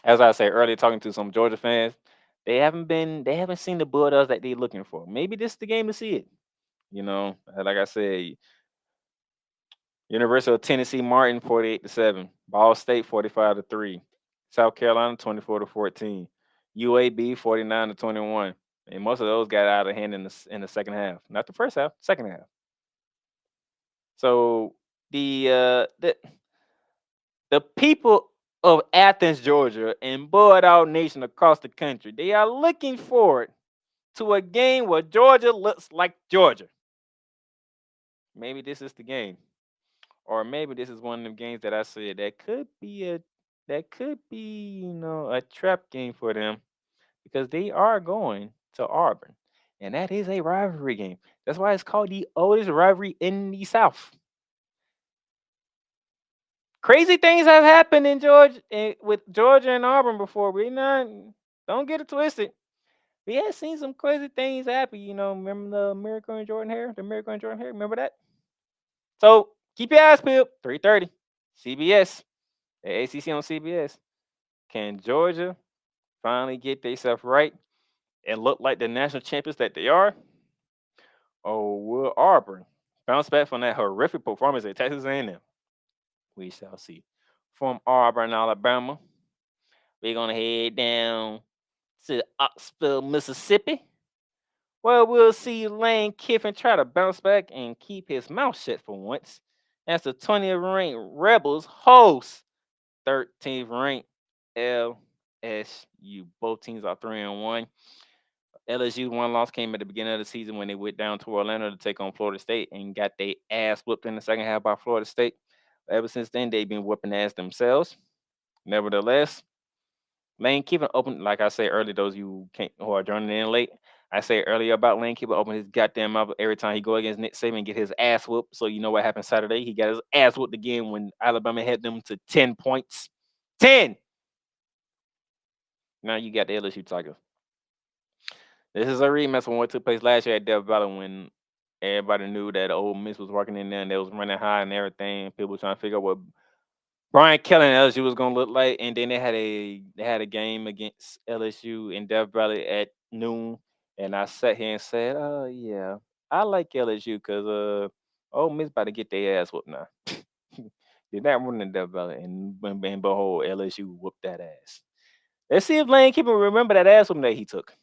as I said earlier, talking to some Georgia fans, they haven't seen the Bulldogs that they're looking for. Maybe this is the game to see it. Like I said, University of Tennessee Martin 48-7, Ball State 45-3, South Carolina 24-14, UAB 49-21, and most of those got out of hand in the second half. Not the first half, second half. So the people of Athens, Georgia, and Bulldog Nation across the country, they are looking forward to a game where Georgia looks like Georgia. Maybe this is the game. Or maybe this is one of them games that I said that could be a trap game for them, because they are going to Auburn, and that is a rivalry game. That's why it's called the oldest rivalry in the South. Crazy things have happened in Georgia with Georgia and Auburn before. Don't get it twisted. We have seen some crazy things happen. Remember the Miracle and Jordan Hare? Remember that? So keep your eyes peeled. 3:30, CBS, the ACC on CBS. Can Georgia finally get themselves right and look like the national champions that they are? Or will Auburn bounce back from that horrific performance at Texas A&M? We shall see. From Auburn, Alabama, we're going to head down to Oxford, Mississippi, where we'll see Lane Kiffin try to bounce back and keep his mouth shut for once, as the 20th ranked Rebels host 13th ranked LSU. Both teams are 3-1. LSU one loss came at the beginning of the season when they went down to Orlando to take on Florida State and got their ass whooped in the second half by Florida State. Ever since then, they've been whooping ass themselves. Nevertheless, Lane Kiffin opened, like I said earlier, those who are joining in late, I said earlier about Lane Kiffin opening his goddamn mouth every time he go against Nick Saban and get his ass whooped. So you know what happened Saturday? He got his ass whooped again when Alabama had them to 10 points. 10! Now you got the LSU Tigers. This is a rematch from what took place last year at Death Valley when everybody knew that Ole Miss was working in there and they was running high and everything. People were trying to figure out Brian Kelly and LSU was gonna look like, and then they had a game against LSU in Death Valley at noon, and I sat here and said, "Oh yeah, I like LSU because Ole Miss about to get their ass whooped now." Did not run in Death Valley, and behold, LSU whooped that ass. Let's see if Lane Kiffin remember that ass whooping that he took,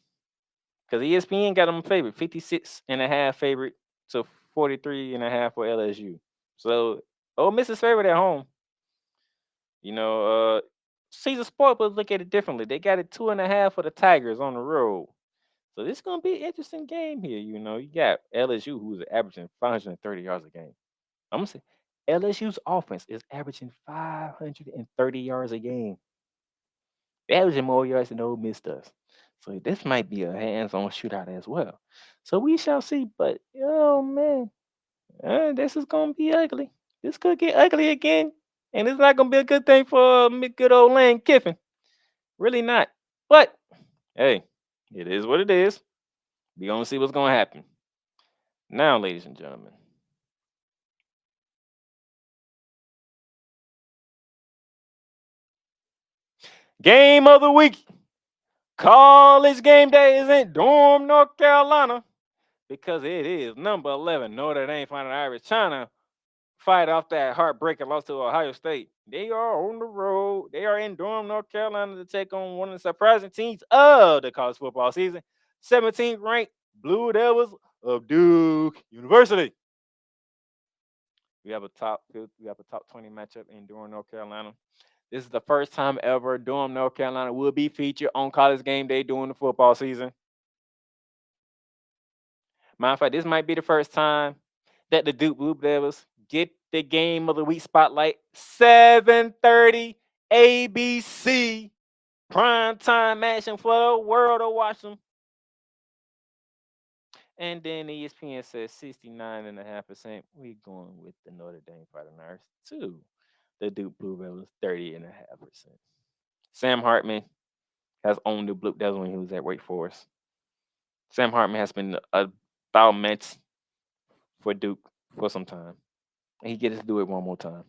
because ESPN got him favorite, 56.5 favorite to 43.5 for LSU. So Ole Miss is favorite at home. You know, Caesar Sport will look at it differently. They got it 2.5 for the Tigers on the road. So this is gonna be an interesting game here. You know, you got LSU who's averaging 530 yards a game. I'm gonna say LSU's offense is averaging 530 yards a game. They're averaging more yards than Ole Miss does. So this might be a hands-on shootout as well. So we shall see. But oh man, this is gonna be ugly. This could get ugly again, and it's not gonna be a good thing for good old Lane Kiffin. Really not. But hey, it is what it is. We gonna see what's gonna happen. Now, ladies and gentlemen. Game of the week. College game day is in Durham, North Carolina, because it is number 11 Notre Dame Fighting Irish China fight off that heartbreaking loss to Ohio State. They are on the road. They are in Durham, North Carolina to take on one of the surprising teams of the college football season, 17th ranked Blue Devils of Duke University. We have a top 20 matchup in Durham, North Carolina. This is the first time ever Durham, North Carolina will be featured on College Game Day during the football season. Matter of fact, this might be the first time that the Duke Blue Devils get the game of the week spotlight. 7:30 ABC prime time action for the world to watch them. And then ESPN says 69.5%. We're going with the Notre Dame Fighting Irish too. The Duke Blue Devils 30.5%. Sam Hartman has owned the Blue Devils when he was at Wake Forest. Sam Hartman has been a match for Duke for some time. And he gets to do it one more time.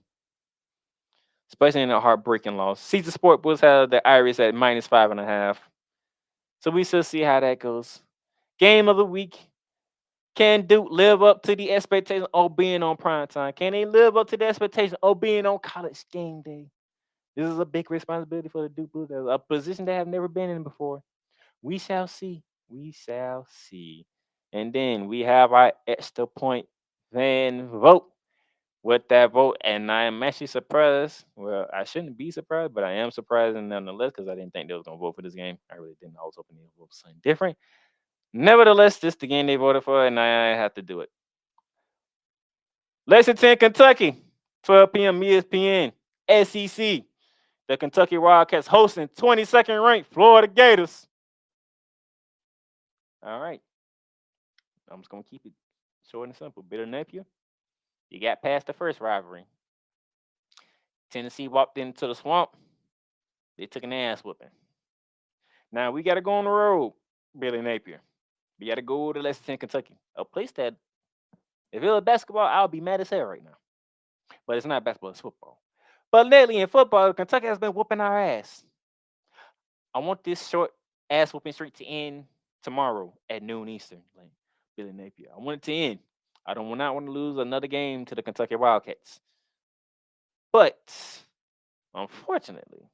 Especially in a heartbreaking loss. Caesar Sport Books have the Irish at -5.5. So we shall see how that goes. Game of the week. Can Duke live up to the expectation of being on prime time? Can they live up to the expectation of being on College Game Day? This is a big responsibility for the Duke Blue Devils, a position they have never been in before. We shall see. We shall see. And then we have our extra point fan vote. With that vote, and I am actually surprised. Well, I shouldn't be surprised, but I am surprised nonetheless because I didn't think they was gonna vote for this game. I really didn't. I was hoping they would vote for something different. Nevertheless, this is the game they voted for, and I have to do it. Lexington, Kentucky, 12 p.m. ESPN, SEC. The Kentucky Wildcats hosting 22nd ranked Florida Gators. All right. I'm just gonna keep it short and simple. Bitter Napier. You got past the first rivalry. Tennessee walked into the swamp. They took an ass whooping. Now we got to go on the road, Billy Napier. We got to go to Lexington, Kentucky, a place that, if it was basketball, I'll be mad as hell right now. But it's not basketball, it's football. But lately in football, Kentucky has been whooping our ass. I want this short ass whooping streak to end tomorrow at noon Eastern, like Billy Napier. I want it to end. I do not want to lose another game to the Kentucky Wildcats. But unfortunately,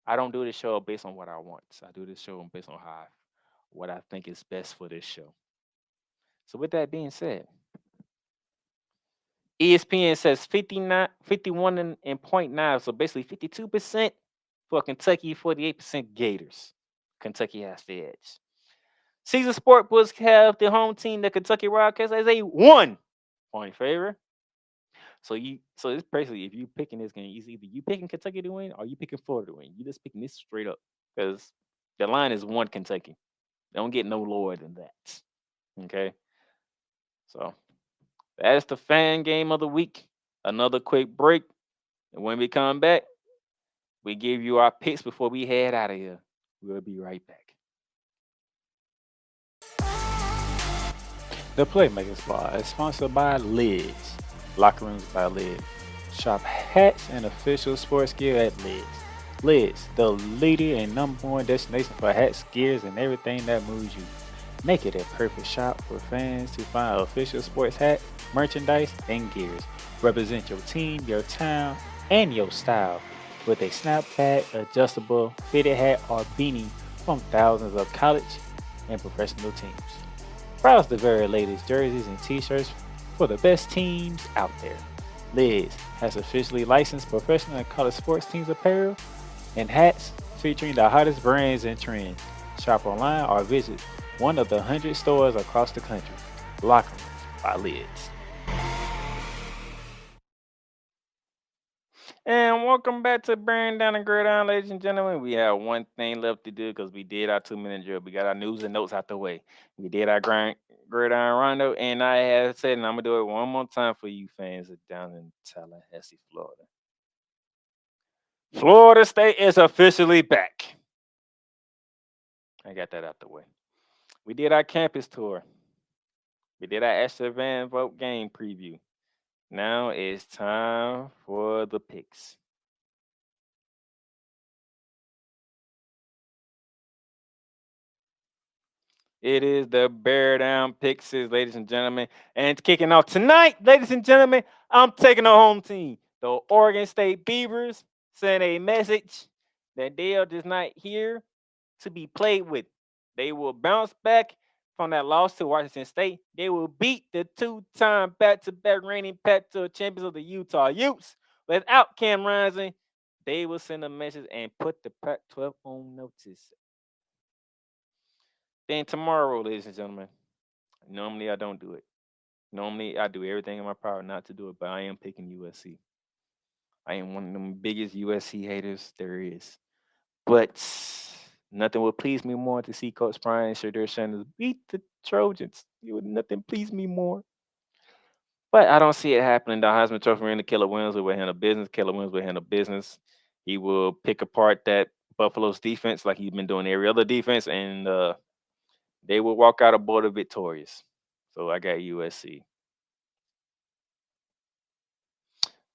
I don't do this show based on what I want. I do this show based on what I think is best for this show. So with that being said, ESPN says 51.9, so basically 52% for Kentucky, 48% Gators. Kentucky has the edge. Caesar Sportbooks have the home team, the Kentucky Wildcats, as a 1-point favorite. So it's basically, if you picking this game, it's either you picking Kentucky to win or you picking Florida to win. You just picking this straight up because the line is 1 Kentucky. Don't get no lower than that. Okay. So that's the fan game of the week. Another quick break. And when we come back, we give you our picks before we head out of here. We'll be right back. The Playmaker Squad is sponsored by Lids. Locker Rooms by Lid. Shop hats and official sports gear at Lids. Lids, the leader and number one destination for hats, gears, and everything that moves you. Make it a perfect shop for fans to find official sports hats, merchandise, and gears. Represent your team, your town, and your style with a snapback, adjustable, fitted hat, or beanie from thousands of college and professional teams. Browse the very latest jerseys and t-shirts for the best teams out there. Liz has officially licensed professional and college sports teams apparel and hats featuring the hottest brands and trends. Shop online or visit one of the 100 stores across the country. Locker Rooms by Liz. And welcome back to Bearing Down the Gridiron, ladies and gentlemen. We have one thing left to do because we did our 2-minute drill. We got our news and notes out the way. We did our gridiron rondo, and I have said, and I'm gonna do it one more time for you fans down in Tallahassee, Florida. Florida State is officially back. I got that out the way. We did our campus tour. We did our Asher Van Vogt game preview. Now it's time for the picks. It is the Bear Down Picks, ladies and gentlemen. And it's kicking off tonight, ladies and gentlemen. I'm taking the home team. The Oregon State Beavers sent a message that they are just not here to be played with. They will bounce back from that loss to Washington State. They will beat the two-time back-to-back reigning Pac-12 champions of the Utah Utes. Without Cam Rising, they will send a message and put the Pac-12 on notice. Then tomorrow, ladies and gentlemen, normally I don't do it. Normally I do everything in my power not to do it, but I am picking USC. I am one of the biggest USC haters there is. But nothing would please me more to see Coach Brian and Shadur Sanders beat the Trojans. It would nothing please me more. But I don't see it happening. The Heisman Trophy ring to Caleb Williams will handle business. Caleb Williams will handle business. He will pick apart that Buffalo's defense like he's been doing every other defense, and they will walk out of border victorious. So I got USC.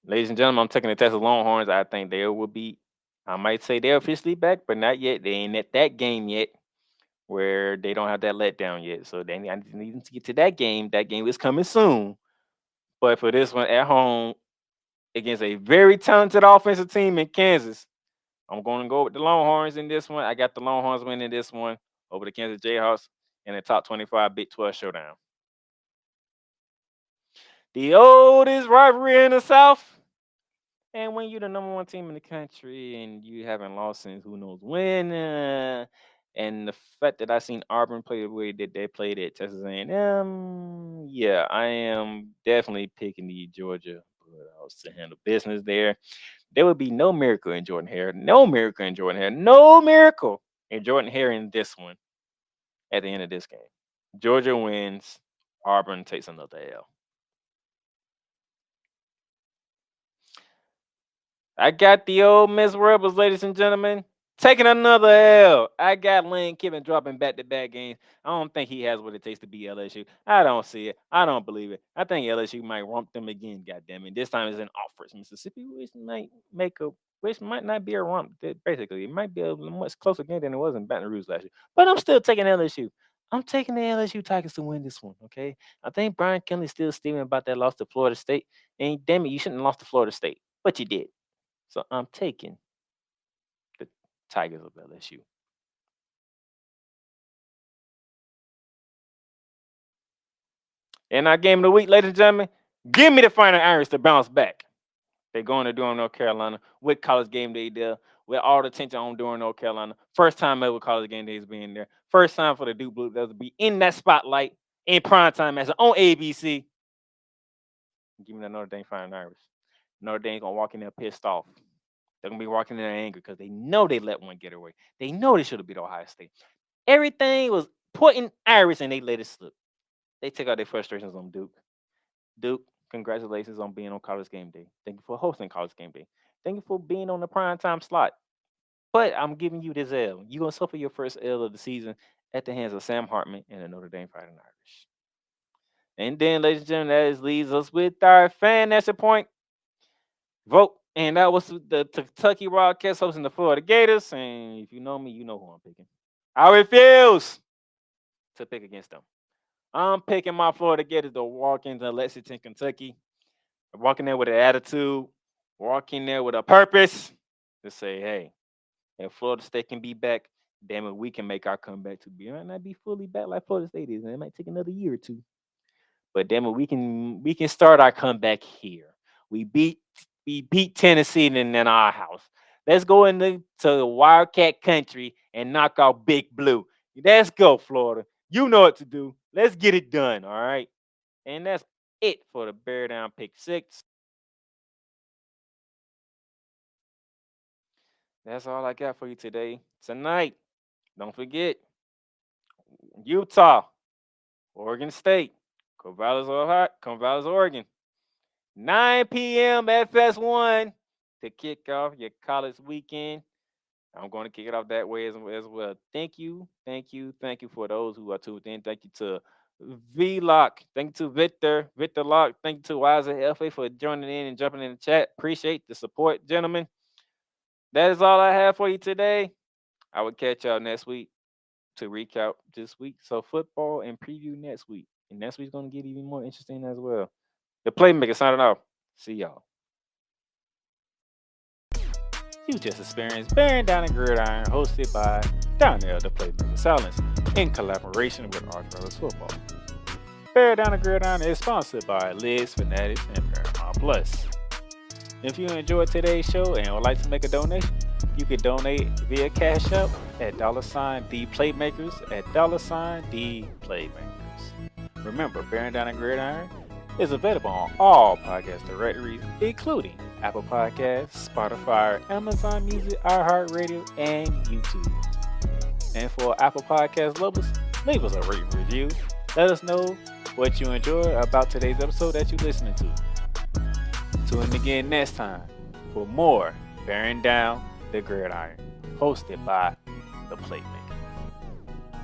Ladies and gentlemen, I'm taking the Texas Longhorns. I think they will be, I might say they're officially back, but not yet. They ain't at that game yet where they don't have that letdown yet. So I need to get to that game. That game is coming soon. But for this one at home against a very talented offensive team in Kansas, I'm going to go with the Longhorns in this one. I got the Longhorns winning this one over the Kansas Jayhawks in the top 25 Big 12 showdown. The oldest rivalry in the South. And when you're the number one team in the country and you haven't lost since who knows when, and the fact that I seen Auburn play the way that they played at Texas A&M, yeah, I am definitely picking the Georgia Bulldogs to handle business there. There would be no miracle in Jordan Hare, no miracle in Jordan Hare, no miracle in Jordan Hare in this one at the end of this game. Georgia wins, Auburn takes another L. I got the Ole Miss Rebels, ladies and gentlemen, taking another L. I got Lane Kiffin dropping back-to-back games. I don't think he has what it takes to beat LSU. I don't see it. I don't believe it. I think LSU might rump them again, goddammit. This time it's in Offers, Mississippi, which might not be a rump. Basically, it might be a much closer game than it was in Baton Rouge last year. But I'm still taking LSU. I'm taking the LSU Tigers to win this one, okay? I think Brian Kelly's still steaming about that loss to Florida State. And damn it, you shouldn't have lost to Florida State, but you did. So I'm taking the Tigers of LSU. And our game of the week, ladies and gentlemen, give me the Fighting Irish to bounce back. They're going to Durham, North Carolina with College Game Day there, with all the attention on Durham, North Carolina. First time ever College Game Day is being there. First time for the Duke Blue Devils to be in that spotlight in prime time as on ABC. Give me the Notre Dame Fighting Irish. Notre Dame's going to walk in there pissed off. They're going to be walking in there angry because they know they let one get away. They know they should have beat Ohio State. Everything was put in Irish and they let it slip. They took out their frustrations on Duke. Duke, congratulations on being on College Game Day. Thank you for hosting College Game Day. Thank you for being on the primetime slot. But I'm giving you this L. You're going to suffer your first L of the season at the hands of Sam Hartman and the Notre Dame Fighting Irish. And then, ladies and gentlemen, that leaves us with our fan answer point. Vote. And that was the Kentucky Wildcats hosting the Florida Gators. And if you know me, you know who I'm picking. I refuse to pick against them. I'm picking my Florida Gators to walk into Lexington, Kentucky. Walking there with an attitude, walking there with a purpose to say, hey, if Florida State can be back, damn it, we can make our comeback to be. It might not be fully back like Florida State is, and it might take another year or two. But damn it, we can start our comeback here. We beat Tennessee in our house. Let's go into Wildcat country and knock out Big Blue. Let's go, Florida. You know what to do. Let's get it done. All right. And that's it for the Bear Down Pick 6. That's all I got for you today. Tonight, don't forget Utah, Oregon State, Corvallis, Oregon. 9 p.m. FS1 to kick off your college weekend. I'm going to kick it off that way as well. Thank you for those who are tuned in. Thank you to V-Lock. Thank you to Victor Lock. Thank you to Wiser FA for joining in and jumping in the chat. Appreciate the support, gentlemen. That is all I have for you today. I will catch y'all next week to recap this week. So football and preview next week. And next week's going to get even more interesting as well. The Playmaker signing off. See y'all. You just experienced Bearing Down the Gridiron, hosted by Donnell, the Playmaker Silence, in collaboration with Archbrothers Football. Bear Down the Gridiron is sponsored by Lids, Fanatics, and Paramount Plus. If you enjoyed today's show and would like to make a donation, you can donate via Cash App at $The Playmakers at $The Playmakers. Remember, Bearing Down the Gridiron is available on all podcast directories, including Apple Podcasts, Spotify, Amazon Music, iHeartRadio, and YouTube. And for Apple Podcast lovers, leave us a rating review. Let us know what you enjoy about today's episode that you're listening to. Tune in again next time for more Bearing Down the Gridiron, hosted by the Playmaker.